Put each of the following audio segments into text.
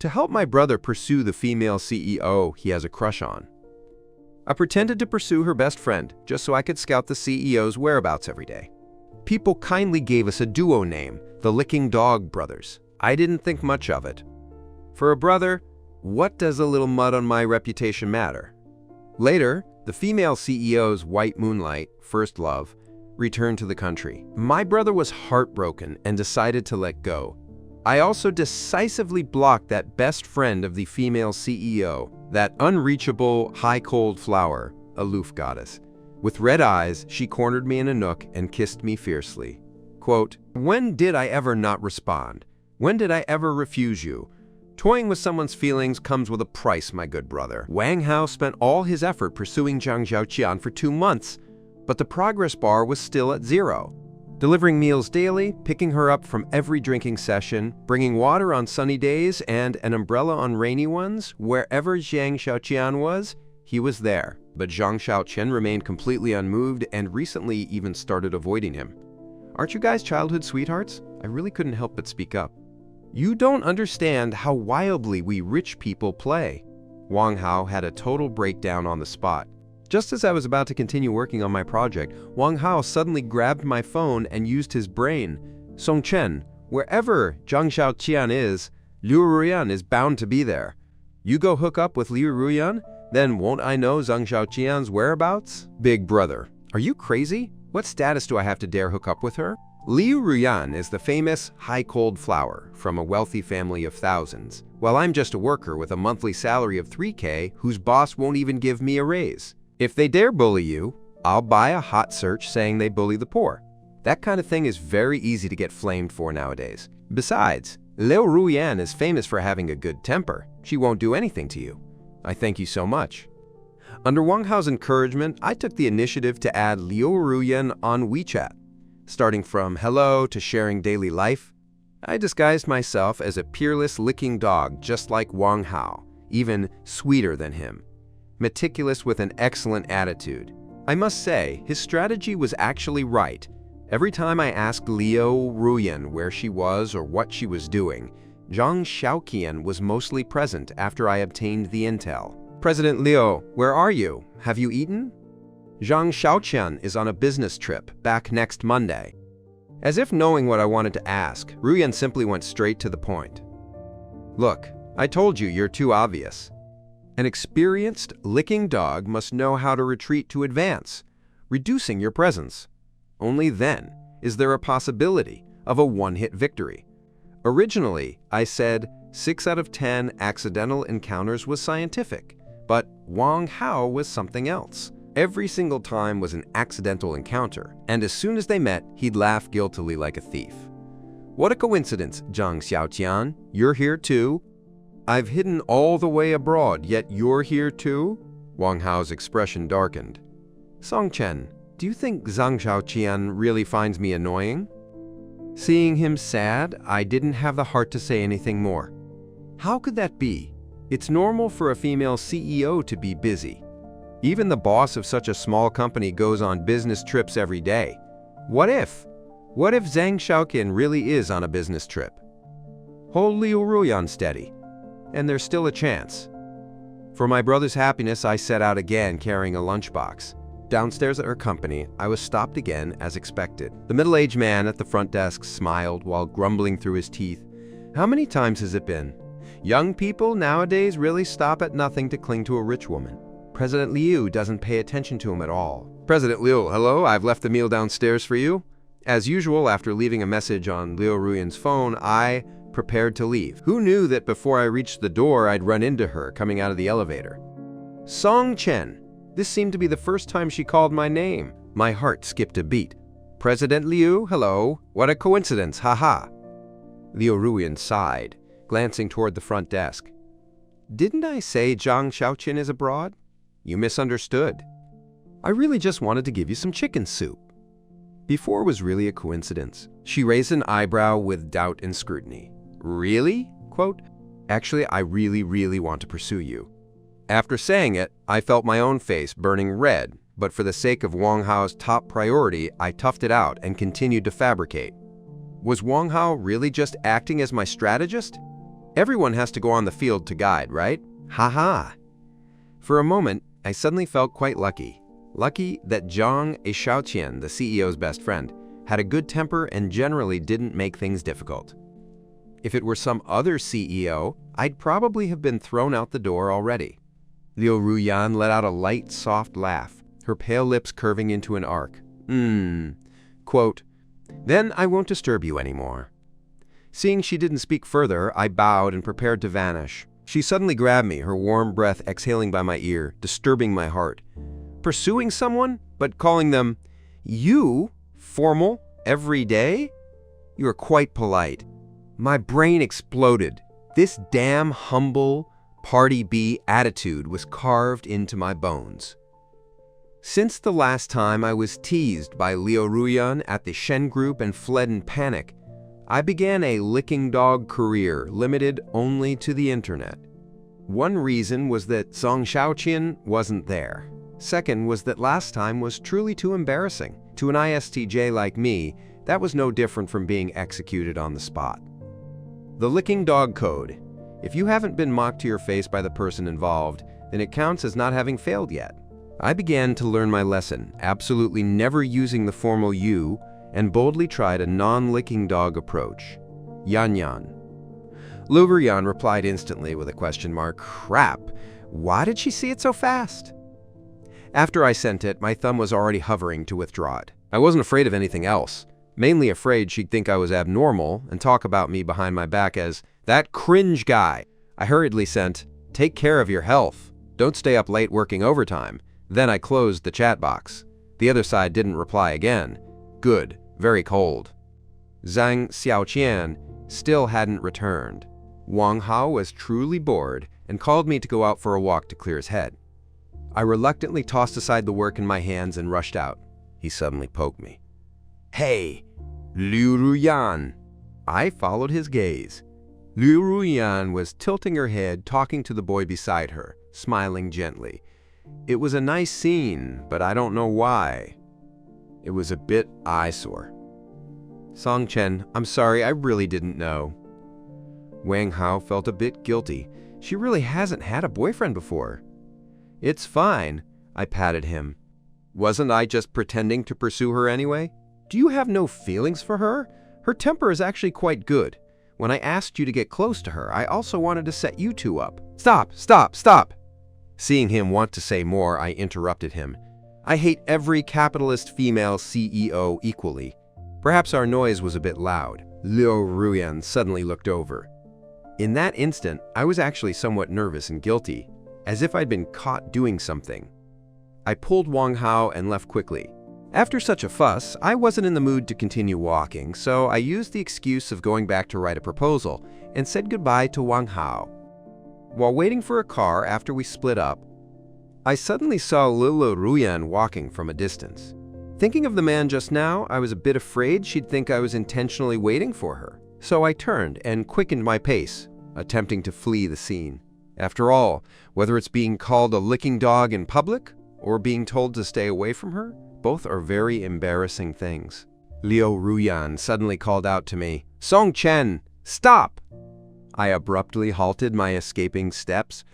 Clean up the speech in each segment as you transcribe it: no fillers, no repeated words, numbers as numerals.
to help my brother pursue the female CEO he has a crush on. I pretended to pursue her best friend just so I could scout the CEO's whereabouts every day. People kindly gave us a duo name, the Licking Dog Brothers. I didn't think much of it. For a brother, what does a little mud on my reputation matter? Later, the female CEO's white moonlight, first love, returned to the country. My brother was heartbroken and decided to let go. I also decisively blocked that best friend of the female CEO, that unreachable, high-cold flower, aloof goddess. With red eyes, she cornered me in a nook and kissed me fiercely. Quote, "When did I ever not respond? When did I ever refuse you? Toying with someone's feelings comes with a price, my good brother." Wang Hao spent all his effort pursuing Zhang Xiaoqian for 2 months, but the progress bar was still at 0. Delivering meals daily, picking her up from every drinking session, bringing water on sunny days and an umbrella on rainy ones, wherever Zhang Xiaoqian was, he was there. But Zhang Xiaoqian remained completely unmoved and recently even started avoiding him. Aren't you guys childhood sweethearts? I really couldn't help but speak up. You don't understand how wildly we rich people play. Wang Hao had a total breakdown on the spot. Just as I was about to continue working on my project, Wang Hao suddenly grabbed my phone and used his brain. "Song Chen, wherever Zhang Xiaoqian is, Liu Ruyan is bound to be there. You go hook up with Liu Ruyan, then won't I know Zhang Xiaoqian's whereabouts?" Big brother, are you crazy? What status do I have to dare hook up with her? Liu Ruyan is the famous high-cold flower from a wealthy family of thousands, while I'm just a worker with a monthly salary of 3K whose boss won't even give me a raise. If they dare bully you, I'll buy a hot search saying they bully the poor. That kind of thing is very easy to get flamed for nowadays. Besides, Liu Ruyan is famous for having a good temper. She won't do anything to you. I thank you so much. Under Wang Hao's encouragement, I took the initiative to add Liu Ruyan on WeChat. Starting from hello to sharing daily life, I disguised myself as a peerless licking dog just like Wang Hao, even sweeter than him. Meticulous with an excellent attitude. I must say, his strategy was actually right. Every time I asked Liu Ruyan where she was or what she was doing, Zhang Xiaoqian was mostly present after I obtained the intel. "President Liu, where are you? Have you eaten?" "Zhang Xiaoqian is on a business trip, back next Monday." As if knowing what I wanted to ask, Ruyan simply went straight to the point. "Look, I told you you're too obvious. An experienced licking dog must know how to retreat to advance, reducing your presence. Only then is there a possibility of a one-hit victory. Originally, I said 6 out of 10 accidental encounters was scientific, but Wang Hao was something else. Every single time was an accidental encounter, and as soon as they met, he'd laugh guiltily like a thief. What a coincidence, Zhang Xiaoqian. You're here too? I've hidden all the way abroad, yet you're here too? Wang Hao's expression darkened. Song Chen, do you think Zhang Xiaoqian really finds me annoying? Seeing him sad, I didn't have the heart to say anything more. How could that be? It's normal for a female CEO to be busy. Even the boss of such a small company goes on business trips every day. What if Zhang Xiaoqian really is on a business trip? Hold Liu Ruyan steady, and there's still a chance. For my brother's happiness, I set out again carrying a lunchbox. Downstairs at her company, I was stopped again as expected. The middle-aged man at the front desk smiled while grumbling through his teeth. How many times has it been? Young people nowadays really stop at nothing to cling to a rich woman. President Liu doesn't pay attention to him at all. President Liu, hello, I've left the meal downstairs for you. As usual, after leaving a message on Liu Ruyan's phone, I prepared to leave. Who knew that before I reached the door, I'd run into her coming out of the elevator? Song Chen. This seemed to be the first time she called my name. My heart skipped a beat. President Liu, hello. What a coincidence, haha. Liu Ruyan sighed, glancing toward the front desk. Didn't I say Zhang Xiaoqian is abroad? You misunderstood. I really just wanted to give you some chicken soup. Before was really a coincidence. She raised an eyebrow with doubt and scrutiny. Really? Quote, actually, I really want to pursue you. After saying it, I felt my own face burning red, but for the sake of Wang Hao's top priority, I toughed it out and continued to fabricate. Was Wang Hao really just acting as my strategist? Everyone has to go on the field to guide, right? Ha ha. For a moment, I suddenly felt quite lucky. Lucky that Zhang Xiaoqian, the CEO's best friend, had a good temper and generally didn't make things difficult. If it were some other CEO, I'd probably have been thrown out the door already. Liu Ruyan let out a light, soft laugh, her pale lips curving into an arc. Quote, "Then I won't disturb you anymore." Seeing she didn't speak further, I bowed and prepared to vanish. She suddenly grabbed me, her warm breath exhaling by my ear, disturbing my heart. Pursuing someone, but calling them, "You? Formal? Every day? You are quite polite." My brain exploded. This damn humble, party bee attitude was carved into my bones. Since the last time I was teased by Liu Ruyan at the Shen Group and fled in panic, I began a licking dog career limited only to the internet. One reason was that Zhang Xiaoqian wasn't there. Second was that last time was truly too embarrassing. To an ISTJ like me, that was no different from being executed on the spot. The licking dog code. If you haven't been mocked to your face by the person involved, then it counts as not having failed yet. I began to learn my lesson, absolutely never using the formal you, and boldly tried a non-licking dog approach. Yan Yan. Liu Ruyan replied instantly with a question mark. Crap, why did she see it so fast? After I sent it, my thumb was already hovering to withdraw it. I wasn't afraid of anything else, mainly afraid she'd think I was abnormal and talk about me behind my back as, "That cringe guy." I hurriedly sent, "Take care of your health. Don't stay up late working overtime." Then I closed the chat box. The other side didn't reply again. Good, very cold. Zhang Xiaoqian still hadn't returned. Wang Hao was truly bored and called me to go out for a walk to clear his head. I reluctantly tossed aside the work in my hands and rushed out. He suddenly poked me. "Hey, Liu Ruyan." I followed his gaze. Liu Ruyan was tilting her head, talking to the boy beside her, smiling gently. It was a nice scene, but I don't know why. It was a bit eyesore. "Song Chen, I'm sorry, I really didn't know." Wang Hao felt a bit guilty. She really hasn't had a boyfriend before. "It's fine," I patted him. "Wasn't I just pretending to pursue her anyway? Do you have no feelings for her? Her temper is actually quite good. When I asked you to get close to her, I also wanted to set you two up." "Stop, stop, stop!" Seeing him want to say more, I interrupted him. "I hate every capitalist female CEO equally." Perhaps our noise was a bit loud. Liu Ruyan suddenly looked over. In that instant, I was actually somewhat nervous and guilty, as if I'd been caught doing something. I pulled Wang Hao and left quickly. After such a fuss, I wasn't in the mood to continue walking, so I used the excuse of going back to write a proposal and said goodbye to Wang Hao. While waiting for a car after we split up, I suddenly saw Liu Ruyan walking from a distance. Thinking of the man just now, I was a bit afraid she'd think I was intentionally waiting for her. So I turned and quickened my pace, attempting to flee the scene. After all, whether it's being called a licking dog in public or being told to stay away from her, both are very embarrassing things. Liu Ruyan suddenly called out to me, "Song Chen, stop!" I abruptly halted my escaping steps.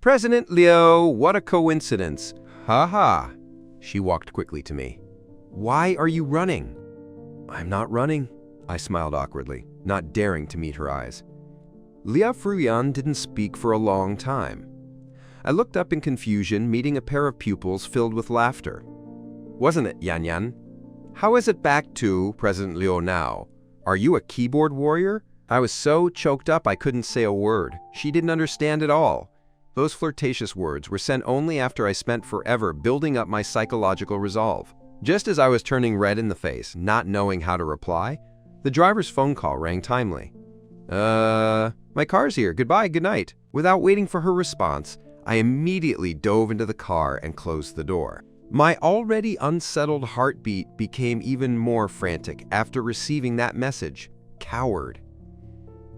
"President Liu, what a coincidence." "Ha ha." She walked quickly to me. "Why are you running?" "I'm not running," I smiled awkwardly, not daring to meet her eyes. Liu Ruyan didn't speak for a long time. I looked up in confusion, meeting a pair of pupils filled with laughter. "Wasn't it, Yan Yan? How is it back to President Liu now? Are you a keyboard warrior?" I was so choked up I couldn't say a word. She didn't understand at all. Those flirtatious words were sent only after I spent forever building up my psychological resolve. Just as I was turning red in the face, not knowing how to reply, the driver's phone call rang timely. My car's here. Goodbye, good night." Without waiting for her response, I immediately dove into the car and closed the door. My already unsettled heartbeat became even more frantic after receiving that message. Coward.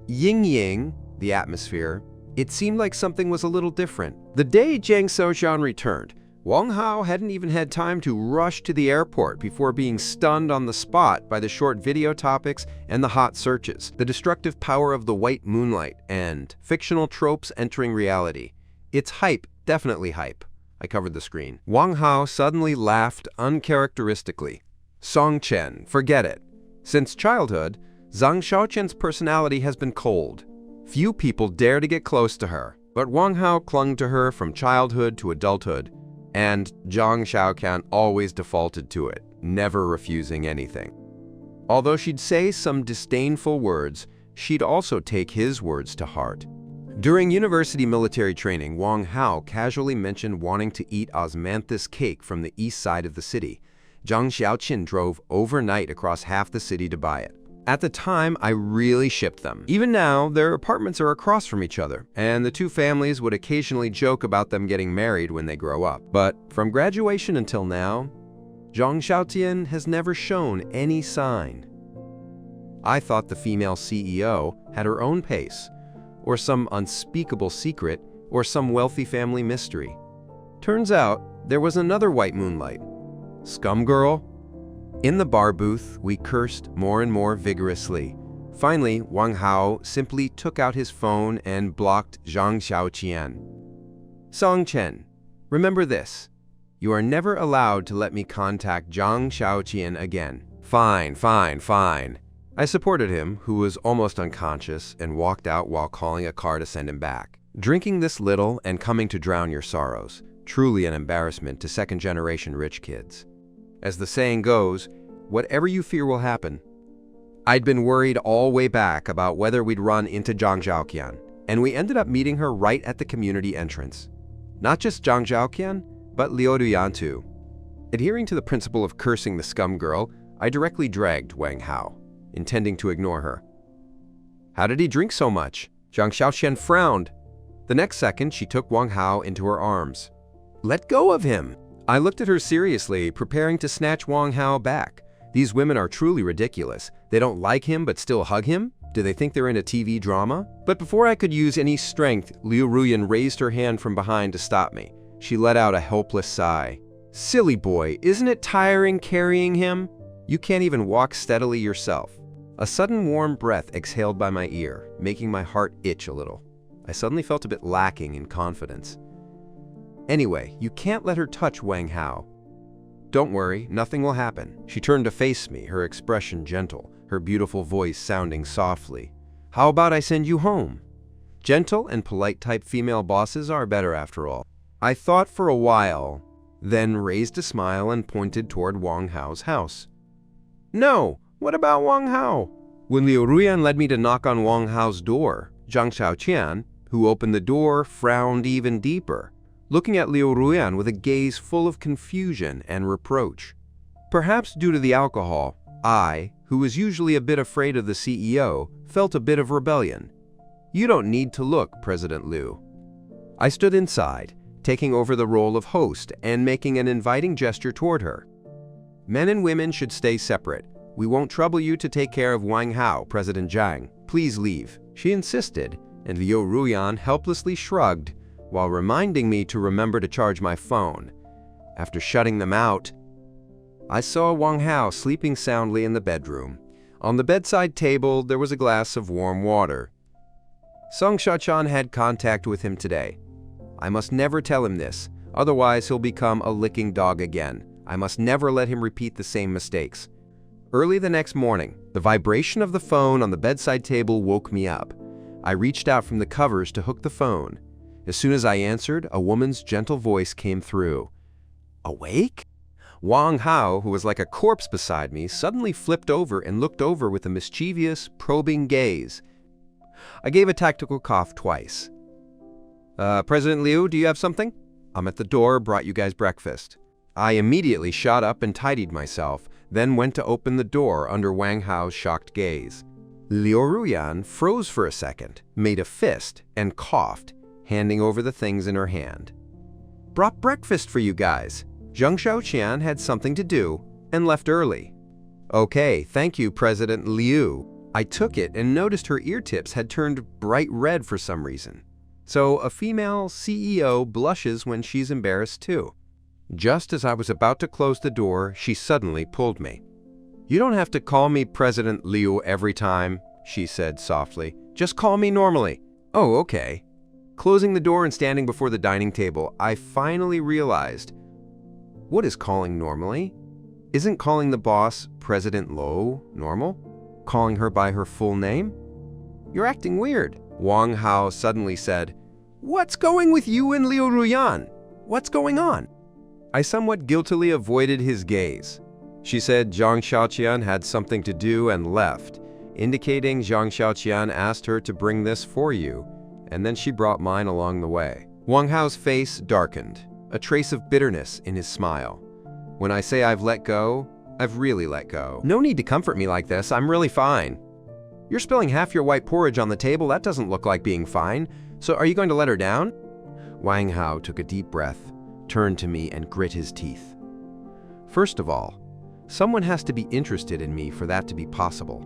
Ying-ying, the atmosphere, it seemed like something was a little different. The day Jiang Sojian returned, Wang Hao hadn't even had time to rush to the airport before being stunned on the spot by the short video topics and the hot searches, the destructive power of the white moonlight, and fictional tropes entering reality. It's hype, definitely hype. I covered the screen. Wang Hao suddenly laughed uncharacteristically. Song Chen, forget it. Since childhood, Zhang Xiaoqian's personality has been cold. Few people dare to get close to her, but Wang Hao clung to her from childhood to adulthood, and Zhang Xiaoqian always defaulted to it, never refusing anything. Although she'd say some disdainful words, she'd also take his words to heart. During university military training, Wang Hao casually mentioned wanting to eat osmanthus cake from the east side of the city. Zhang Xiaoqian drove overnight across half the city to buy it. At the time, I really shipped them. Even now, their apartments are across from each other, and the two families would occasionally joke about them getting married when they grow up. But from graduation until now, Zhang Xiaoqian has never shown any sign. I thought the female CEO had her own pace, or some unspeakable secret, or some wealthy family mystery. Turns out, there was another white moonlight. Scum girl? In the bar booth, we cursed more and more vigorously. Finally, Wang Hao simply took out his phone and blocked Zhang Xiaoqian. Song Chen, remember this. You are never allowed to let me contact Zhang Xiaoqian again. Fine, fine, fine. I supported him, who was almost unconscious, and walked out while calling a car to send him back. Drinking this little and coming to drown your sorrows. Truly an embarrassment to second-generation rich kids. As the saying goes, whatever you fear will happen. I'd been worried all way back about whether we'd run into Zhang Xiaoqian, and we ended up meeting her right at the community entrance. Not just Zhang Xiaoqian, but Liu Ruyan too. Adhering to the principle of cursing the scum girl, I directly dragged Wang Hao, intending to ignore her. How did he drink so much? Zhang Xiaoqian frowned. The next second, she took Wang Hao into her arms. Let go of him! I looked at her seriously, preparing to snatch Wang Hao back. These women are truly ridiculous. They don't like him but still hug him? Do they think they're in a TV drama? But before I could use any strength, Liu Ruyan raised her hand from behind to stop me. She let out a helpless sigh. Silly boy, isn't it tiring carrying him? You can't even walk steadily yourself. A sudden warm breath exhaled by my ear, making my heart itch a little. I suddenly felt a bit lacking in confidence. Anyway, you can't let her touch Wang Hao. Don't worry, nothing will happen. She turned to face me, her expression gentle, her beautiful voice sounding softly. How about I send you home? Gentle and polite type female bosses are better after all. I thought for a while, then raised a smile and pointed toward Wang Hao's house. No, what about Wang Hao? When Liu Ruyan led me to knock on Wang Hao's door, Zhang Xiaoqian, who opened the door, frowned even deeper, looking at Liu Ruyan with a gaze full of confusion and reproach. Perhaps due to the alcohol, I, who was usually a bit afraid of the CEO, felt a bit of rebellion. You don't need to look, President Liu. I stood inside, taking over the role of host and making an inviting gesture toward her. Men and women should stay separate. We won't trouble you to take care of Wang Hao, President Zhang. Please leave. She insisted, and Liu Ruyan helplessly shrugged, while reminding me to remember to charge my phone. After shutting them out, I saw Wang Hao sleeping soundly in the bedroom. On the bedside table, there was a glass of warm water. Song Xiaoqian had contact with him today. I must never tell him this, otherwise he'll become a licking dog again. I must never let him repeat the same mistakes. Early the next morning, the vibration of the phone on the bedside table woke me up. I reached out from the covers to hook the phone. As soon as I answered, a woman's gentle voice came through. Awake? Wang Hao, who was like a corpse beside me, suddenly flipped over and looked over with a mischievous, probing gaze. I gave a tactical cough twice. President Liu, do you have something? I'm at the door, brought you guys breakfast. I immediately shot up and tidied myself, then went to open the door under Wang Hao's shocked gaze. Liu Ruyan froze for a second, made a fist, and coughed, handing over the things in her hand. Brought breakfast for you guys. Zhang Xiaoqian had something to do and left early. Okay, thank you, President Liu. I took it and noticed her ear tips had turned bright red for some reason. So a female CEO blushes when she's embarrassed too. Just as I was about to close the door, she suddenly pulled me. "You don't have to call me President Liu every time," she said softly. "Just call me normally." "Oh, okay." Closing the door and standing before the dining table, I finally realized, what is calling normally? Isn't calling the boss President Lo normal? Calling her by her full name? "You're acting weird," Wang Hao suddenly said. "What's going with you and Liu Ruyan? What's going on?" I somewhat guiltily avoided his gaze. She said Zhang Xiaoqian had something to do and left, indicating Zhang Xiaoqian asked her to bring this for you, and then she brought mine along the way. Wang Hao's face darkened, a trace of bitterness in his smile. When I say I've let go, I've really let go. "No need to comfort me like this, I'm really fine." "You're spilling half your white porridge on the table, that doesn't look like being fine. So are you going to let her down?" Wang Hao took a deep breath, turned to me and grit his teeth. "First of all, someone has to be interested in me for that to be possible.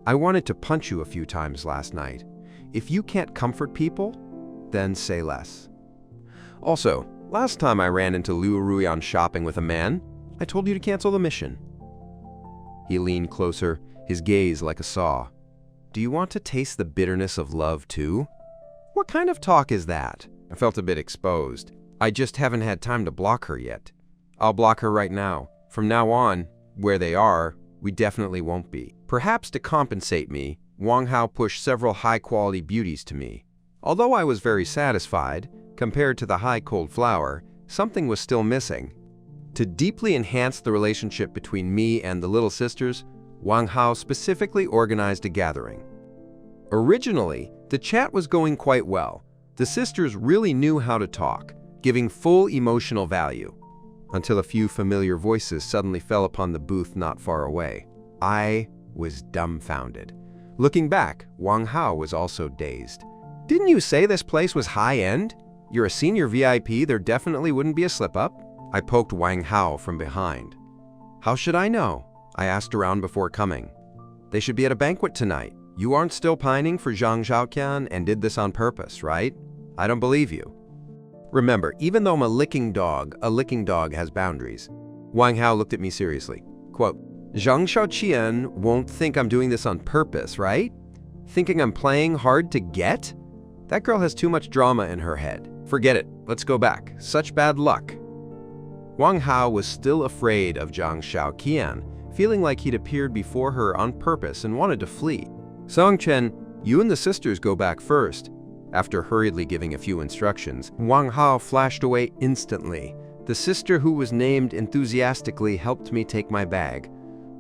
I wanted to punch you a few times last night. If you can't comfort people, then say less. Also, last time I ran into Liu Ruyan shopping with a man, I told you to cancel the mission." He leaned closer, his gaze like a saw. "Do you want to taste the bitterness of love too?" "What kind of talk is that?" I felt a bit exposed. "I just haven't had time to block her yet." "I'll block her right now. From now on, where they are, we definitely won't be." Perhaps to compensate me, Wang Hao pushed several high-quality beauties to me. Although I was very satisfied, compared to the high cold flour, something was still missing. To deeply enhance the relationship between me and the little sisters, Wang Hao specifically organized a gathering. Originally, the chat was going quite well. The sisters really knew how to talk, giving full emotional value, until a few familiar voices suddenly fell upon the booth not far away. I was dumbfounded. Looking back, Wang Hao was also dazed. "Didn't you say this place was high-end? You're a senior VIP, there definitely wouldn't be a slip-up." I poked Wang Hao from behind. "How should I know?" I asked around before coming. "They should be at a banquet tonight. You aren't still pining for Zhang Xiaoqian and did this on purpose, right? I don't believe you." Remember, even though I'm a licking dog has boundaries. Wang Hao looked at me seriously. Quote, "Zhang Xiaoqian won't think I'm doing this on purpose, right? Thinking I'm playing hard to get? That girl has too much drama in her head. Forget it, let's go back. Such bad luck." Wang Hao was still afraid of Zhang Xiaoqian, feeling like he'd appeared before her on purpose and wanted to flee. "Song Chen, you and the sisters go back first." After hurriedly giving a few instructions, Wang Hao flashed away instantly. The sister who was named enthusiastically helped me take my bag.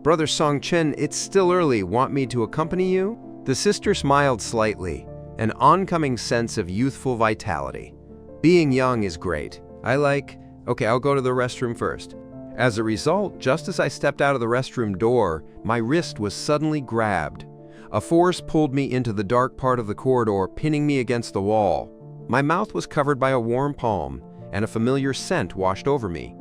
"Brother Song Chen, it's still early. Want me to accompany you?" The sister smiled slightly, an oncoming sense of youthful vitality. Being young is great. Okay, I'll go to the restroom first. As a result, just as I stepped out of the restroom door, my wrist was suddenly grabbed. A force pulled me into the dark part of the corridor, pinning me against the wall. My mouth was covered by a warm palm, and a familiar scent washed over me.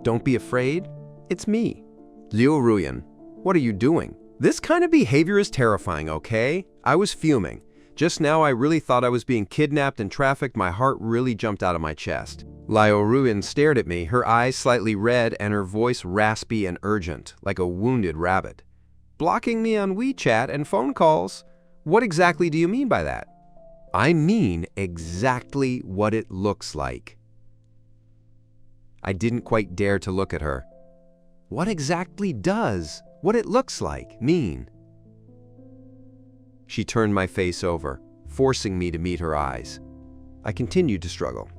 "Don't be afraid. It's me." "Liu Ruyan, what are you doing?" "This kind of behavior is terrifying, okay?" I was fuming. Just now I really thought I was being kidnapped and trafficked. My heart really jumped out of my chest. Liu Ruyan stared at me, her eyes slightly red and her voice raspy and urgent, like a wounded rabbit. "Blocking me on WeChat and phone calls? What exactly do you mean by that?" "I mean exactly what it looks like." I didn't quite dare to look at her. "What exactly does what it looks like mean?" She turned my face over, forcing me to meet her eyes. I continued to struggle.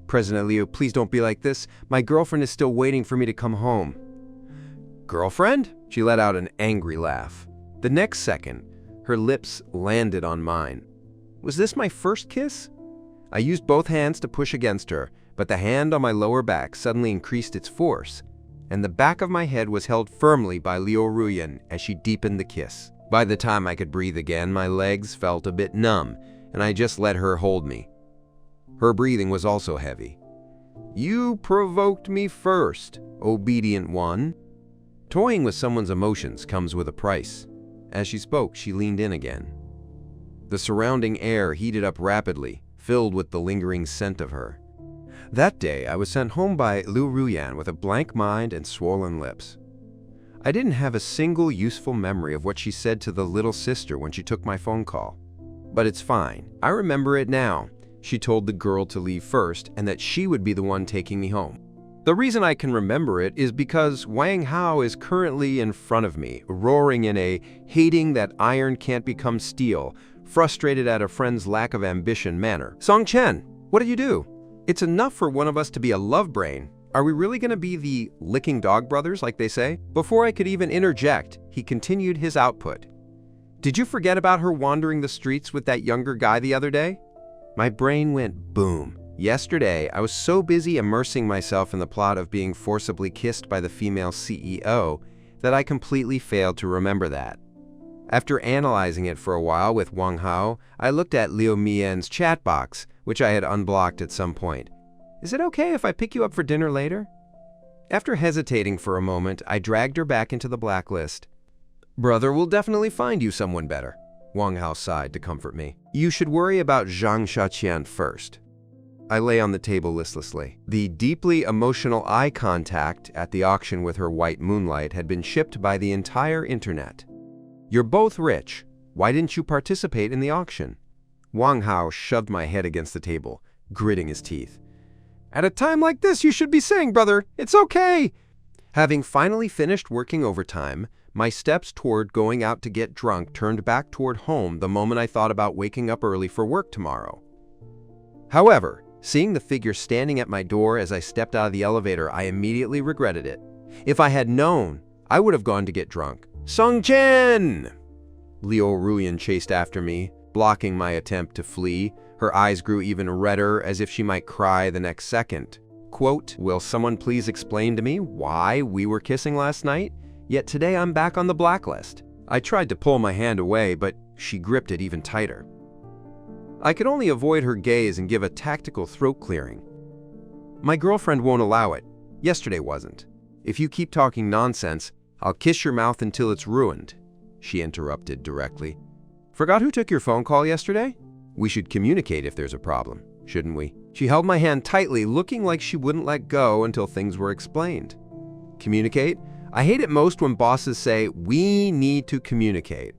"President Liu, please don't be like this. My girlfriend is still waiting for me to come home." "Girlfriend?" She let out an angry laugh. The next second, her lips landed on mine. Was this my first kiss? I used both hands to push against her, but the hand on my lower back suddenly increased its force, and the back of my head was held firmly by Liu Ruyan as she deepened the kiss. By the time I could breathe again, my legs felt a bit numb, and I just let her hold me. Her breathing was also heavy. "You provoked me first, obedient one." Toying with someone's emotions comes with a price. As she spoke, she leaned in again. The surrounding air heated up rapidly, filled with the lingering scent of her. That day, I was sent home by Liu Ruyan with a blank mind and swollen lips. I didn't have a single useful memory of what she said to the little sister when she took my phone call. But it's fine. I remember it now. She told the girl to leave first and that she would be the one taking me home. The reason I can remember it is because Wang Hao is currently in front of me, roaring in a hating that iron can't become steel, frustrated at a friend's lack of ambition manner. Song Chen, what did you do? It's enough for one of us to be a love brain. Are we really going to be the licking dog brothers, like they say? Before I could even interject, he continued his output. Did you forget about her wandering the streets with that younger guy the other day? My brain went boom. Yesterday, I was so busy immersing myself in the plot of being forcibly kissed by the female CEO that I completely failed to remember that. After analyzing it for a while with Wang Hao, I looked at Liu Mian's chat box, which I had unblocked at some point. Is it okay if I pick you up for dinner later? After hesitating for a moment, I dragged her back into the blacklist. Brother, we'll definitely find you someone better. Wang Hao sighed to comfort me. You should worry about Zhang Shaqian first. I lay on the table listlessly. The deeply emotional eye contact at the auction with her white moonlight had been shipped by the entire internet. You're both rich. Why didn't you participate in the auction? Wang Hao shoved my head against the table, gritting his teeth. At a time like this, you should be saying, brother, it's okay. Having finally finished working overtime, my steps toward going out to get drunk turned back toward home the moment I thought about waking up early for work tomorrow. However, seeing the figure standing at my door as I stepped out of the elevator, I immediately regretted it. If I had known, I would have gone to get drunk. Song Chen! Liu Ruyan chased after me, blocking my attempt to flee. Her eyes grew even redder, as if she might cry the next second. Quote, will someone please explain to me why we were kissing last night? Yet today I'm back on the blacklist. I tried to pull my hand away, but she gripped it even tighter. I could only avoid her gaze and give a tactical throat clearing. My girlfriend won't allow it. Yesterday wasn't. If you keep talking nonsense, I'll kiss your mouth until it's ruined, she interrupted directly. Forgot who took your phone call yesterday? We should communicate if there's a problem, shouldn't we? She held my hand tightly, looking like she wouldn't let go until things were explained. Communicate? I hate it most when bosses say, we need to communicate.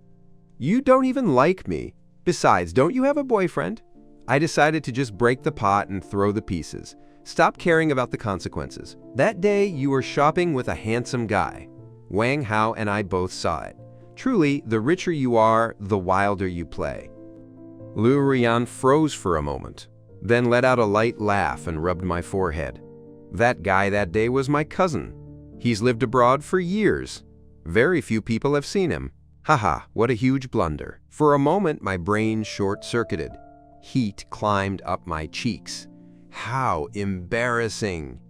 You don't even like me. Besides, don't you have a boyfriend? I decided to just break the pot and throw the pieces. Stop caring about the consequences. That day, you were shopping with a handsome guy. Wang Hao and I both saw it. Truly, the richer you are, the wilder you play. Liu Ruyan froze for a moment, then let out a light laugh and rubbed my forehead. That guy that day was my cousin. He's lived abroad for years. Very few people have seen him. Haha, what a huge blunder. For a moment, my brain short-circuited. Heat climbed up my cheeks. How embarrassing.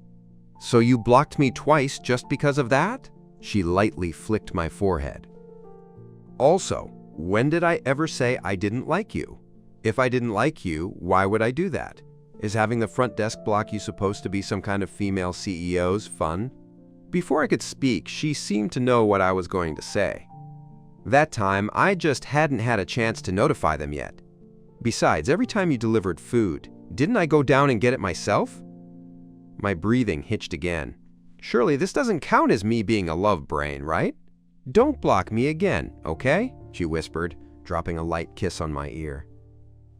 So you blocked me twice just because of that? She lightly flicked my forehead. Also, when did I ever say I didn't like you? If I didn't like you, why would I do that? Is having the front desk block you supposed to be some kind of female CEO's fun? Before I could speak, she seemed to know what I was going to say. That time, I just hadn't had a chance to notify them yet. Besides, every time you delivered food, didn't I go down and get it myself? My breathing hitched again. Surely this doesn't count as me being a love brain, right? Don't block me again, okay? She whispered, dropping a light kiss on my ear.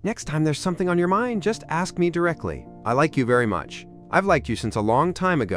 Next time there's something on your mind, just ask me directly. I like you very much. I've liked you since a long time ago.